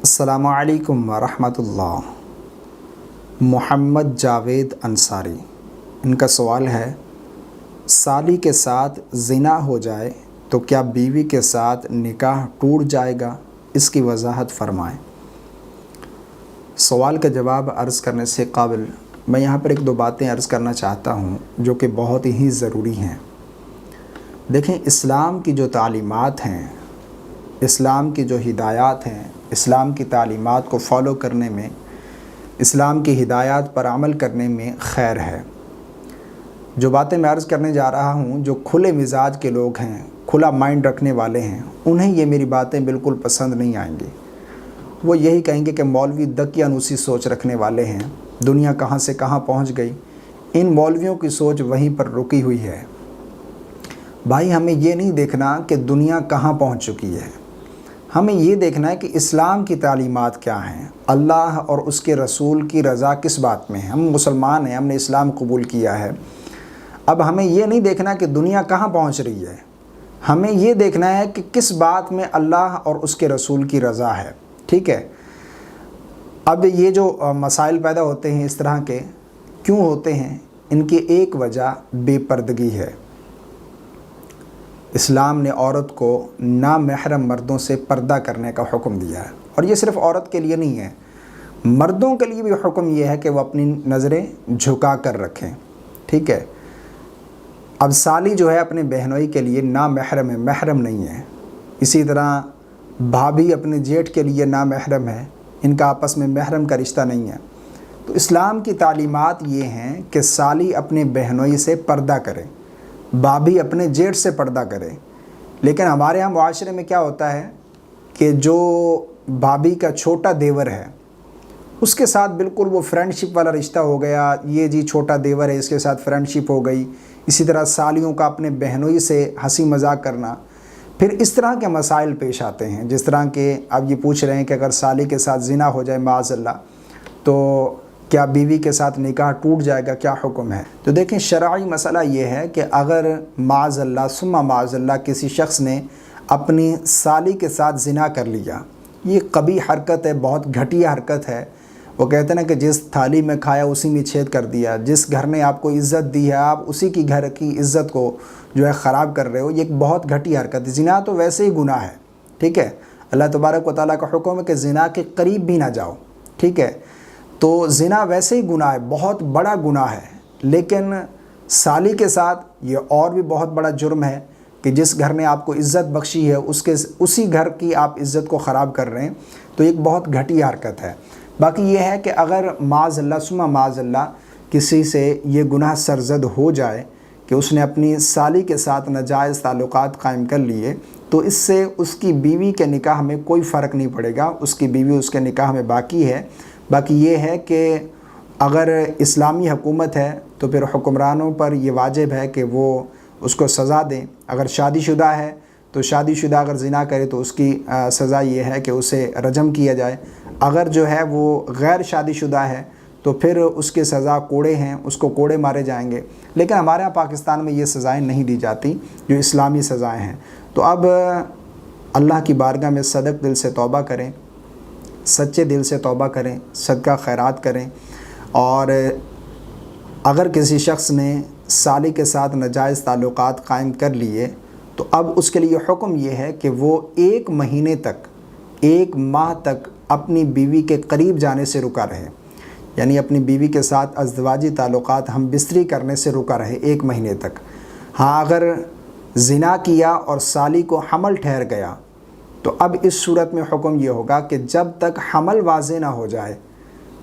السلام علیکم ورحمۃ اللہ۔ محمد جاوید انصاری، ان کا سوال ہے، سالی کے ساتھ زنا ہو جائے تو کیا بیوی کے ساتھ نکاح ٹوٹ جائے گا؟ اس کی وضاحت فرمائیں۔ سوال کا جواب عرض کرنے سے قبل میں یہاں پر ایک دو باتیں عرض کرنا چاہتا ہوں جو کہ بہت ہی ضروری ہیں۔ دیکھیں، اسلام کی جو تعلیمات ہیں، اسلام کی جو ہدایات ہیں، اسلام کی تعلیمات کو فالو کرنے میں، اسلام کی ہدایات پر عمل کرنے میں خیر ہے۔ جو باتیں میں عرض کرنے جا رہا ہوں، جو کھلے مزاج کے لوگ ہیں، کھلا مائنڈ رکھنے والے ہیں، انہیں یہ میری باتیں بالکل پسند نہیں آئیں گی۔ وہ یہی کہیں گے کہ مولوی دقیانوسی سوچ رکھنے والے ہیں، دنیا کہاں سے کہاں پہنچ گئی۔ ان مولویوں کی سوچ وہیں پر رکی ہوئی ہے۔ بھائی، ہمیں یہ نہیں دیکھنا کہ دنیا کہاں پہنچ چکی ہے، ہمیں یہ دیکھنا ہے کہ اسلام کی تعلیمات کیا ہیں، اللہ اور اس کے رسول کی رضا کس بات میں ہے۔ ہم مسلمان ہیں، ہم نے اسلام قبول کیا ہے۔ اب ہمیں یہ نہیں دیکھنا کہ دنیا کہاں پہنچ رہی ہے، ہمیں یہ دیکھنا ہے کہ کس بات میں اللہ اور اس کے رسول کی رضا ہے۔ ٹھیک ہے؟ اب یہ جو مسائل پیدا ہوتے ہیں اس طرح کے کیوں ہوتے ہیں؟ ان کی ایک وجہ بے پردگی ہے۔ اسلام نے عورت کو نامحرم مردوں سے پردہ کرنے کا حکم دیا ہے، اور یہ صرف عورت کے لیے نہیں ہے، مردوں کے لیے بھی حکم یہ ہے کہ وہ اپنی نظریں جھکا کر رکھیں۔ ٹھیک ہے؟ اب سالی جو ہے اپنے بہنوئی کے لیے نامحرم ہے، محرم نہیں ہے۔ اسی طرح بھابھی اپنے جیٹھ کے لیے نامحرم ہے، ان کا آپس میں محرم کا رشتہ نہیں ہے۔ تو اسلام کی تعلیمات یہ ہیں کہ سالی اپنے بہنوئی سے پردہ کرے، بھابھی اپنے جیٹھ سے پردہ کرے۔ لیکن ہمارے ہاں معاشرے میں کیا ہوتا ہے کہ جو بھابھی کا چھوٹا دیور ہے اس کے ساتھ بالکل وہ فرینڈ شپ والا رشتہ ہو گیا، یہ جی چھوٹا دیور ہے، اس کے ساتھ فرینڈ شپ ہو گئی۔ اسی طرح سالیوں کا اپنے بہنوئی سے ہنسی مذاق کرنا، پھر اس طرح کے مسائل پیش آتے ہیں، جس طرح کہ اب یہ پوچھ رہے ہیں کہ اگر سالی کے ساتھ زنا ہو جائے معاذ اللہ تو کیا بیوی کے ساتھ نکاح ٹوٹ جائے گا، کیا حکم ہے؟ تو دیکھیں، شرعی مسئلہ یہ ہے کہ اگر معاذ اللہ ثم معاذ اللہ کسی شخص نے اپنی سالی کے ساتھ زنا کر لیا، یہ قبیح حرکت ہے، بہت گھٹیا حرکت ہے۔ وہ کہتے ہیں نا کہ جس تھالی میں کھایا اسی میں چھید کر دیا، جس گھر نے آپ کو عزت دی ہے آپ اسی کی گھر کی عزت کو جو ہے خراب کر رہے ہو، یہ ایک بہت گھٹیا حرکت ہے۔ زنا تو ویسے ہی گناہ ہے، ٹھیک ہے؟ اللہ تبارک و تعالیٰ کا حکم ہے کہ زنا کے قریب بھی نہ جاؤ، ٹھیک ہے؟ تو زنا ویسے ہی گناہ ہے، بہت بڑا گناہ ہے، لیکن سالی کے ساتھ یہ اور بھی بہت بڑا جرم ہے کہ جس گھر نے آپ کو عزت بخشی ہے اسی گھر کی آپ عزت کو خراب کر رہے ہیں، تو ایک بہت گھٹیا حرکت ہے۔ باقی یہ ہے کہ اگر معاذ اللہ ثم معاذ اللہ کسی سے یہ گناہ سرزد ہو جائے کہ اس نے اپنی سالی کے ساتھ ناجائز تعلقات قائم کر لیے، تو اس سے اس کی بیوی کے نکاح میں کوئی فرق نہیں پڑے گا، اس کی بیوی اس کے نکاح میں باقی ہے۔ باقی یہ ہے کہ اگر اسلامی حکومت ہے تو پھر حکمرانوں پر یہ واجب ہے کہ وہ اس کو سزا دیں۔ اگر شادی شدہ ہے تو شادی شدہ اگر زنا کرے تو اس کی سزا یہ ہے کہ اسے رجم کیا جائے۔ اگر جو ہے وہ غیر شادی شدہ ہے تو پھر اس کی سزا کوڑے ہیں، اس کو کوڑے مارے جائیں گے۔ لیکن ہمارے یہاں پاکستان میں یہ سزائیں نہیں دی جاتی جو اسلامی سزائیں ہیں۔ تو اب اللہ کی بارگاہ میں صدق دل سے توبہ کریں، سچے دل سے توبہ کریں، صدقہ خیرات کریں، اور اگر کسی شخص نے سالی کے ساتھ ناجائز تعلقات قائم کر لیے تو اب اس کے لیے حکم یہ ہے کہ وہ 1 مہینے تک، 1 ماہ تک اپنی بیوی کے قریب جانے سے رکا رہے، یعنی اپنی بیوی کے ساتھ ازدواجی تعلقات ہم بستری کرنے سے رکا رہے 1 مہینے تک۔ ہاں، اگر زنا کیا اور سالی کو حمل ٹھہر گیا تو اب اس صورت میں حکم یہ ہوگا کہ جب تک حمل واضح نہ ہو جائے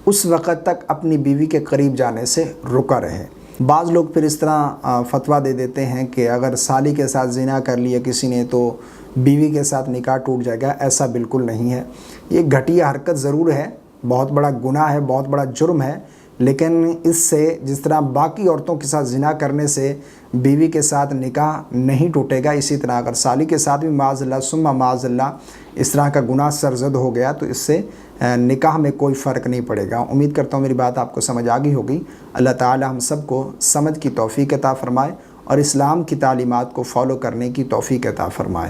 اس وقت تک اپنی بیوی کے قریب جانے سے رکا رہے۔ بعض لوگ پھر اس طرح فتویٰ دے دیتے ہیں کہ اگر سالی کے ساتھ زنا کر لیا کسی نے تو بیوی کے ساتھ نکاح ٹوٹ جائے گا۔ ایسا بالکل نہیں ہے۔ یہ گھٹیا حرکت ضرور ہے، بہت بڑا گناہ ہے، بہت بڑا جرم ہے، لیکن اس سے جس طرح باقی عورتوں کے ساتھ زنا کرنے سے بیوی کے ساتھ نکاح نہیں ٹوٹے گا، اسی طرح اگر سالی کے ساتھ بھی معاذ اللہ ثم معاذ اللہ اس طرح کا گناہ سرزد ہو گیا تو اس سے نکاح میں کوئی فرق نہیں پڑے گا۔ امید کرتا ہوں میری بات آپ کو سمجھ آ گئی ہوگی۔ اللہ تعالی ہم سب کو سمجھ کی توفیق عطا فرمائے اور اسلام کی تعلیمات کو فالو کرنے کی توفیق عطا فرمائے۔